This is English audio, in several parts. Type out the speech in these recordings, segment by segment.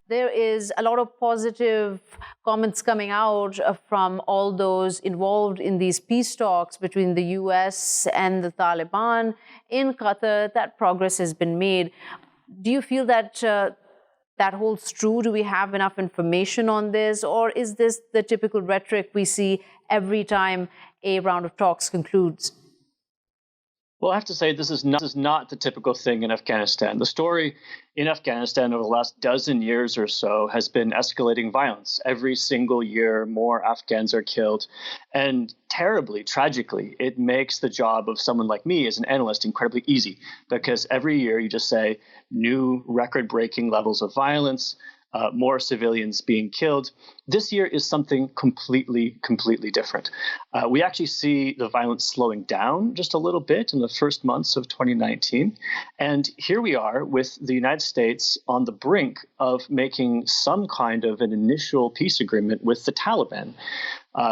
There is a lot of positive comments coming out from all those involved in these peace talks between the US and the Taliban in Qatar, that progress has been made. Do you feel that that holds true? Do we have enough information on this? Or is this the typical rhetoric we see every time a round of talks concludes? Well, I have to say this is not the typical thing in Afghanistan. The story in Afghanistan over the last dozen years or so has been escalating violence. Every single year, more Afghans are killed. And terribly, tragically, it makes the job of someone like me as an analyst incredibly easy, because every year you just say new record-breaking levels of violence, more civilians being killed. This year is something completely different. We actually see the violence slowing down just a little bit in the first months of 2019. And here we are with the United States on the brink of making some kind of an initial peace agreement with the Taliban,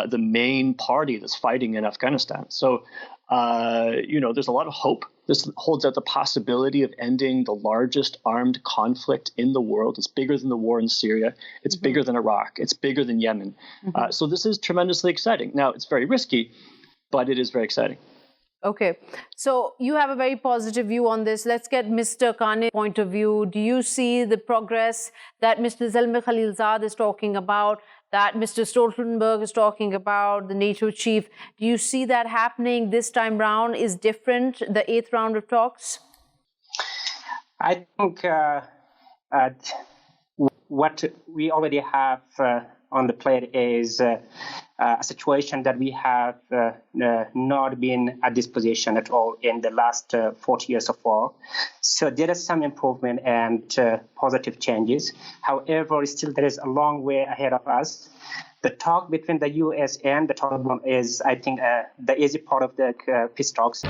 the main party that's fighting in Afghanistan. So, there's a lot of hope. This holds out the possibility of ending the largest armed conflict in the world. It's bigger than the war in Syria. It's bigger than Iraq. It's bigger than Yemen. So this is tremendously exciting. Now, it's very risky, but it is very exciting. Okay. So you have a very positive view on this. Let's get Mr. Khan's point of view. Do you see the progress that Mr. Zalmay Khalilzad is talking about, that Mr. Stoltenberg is talking about, the NATO chief? Do you see that happening this time round is different, the 8th round of talks? I think what we already have on the plate is a situation that we have not been at this position at all in the last 40 years of war. So there is some improvement and positive changes. However, still there is a long way ahead of us. The talk between the US and the Taliban is, I think, the easy part of the peace talks.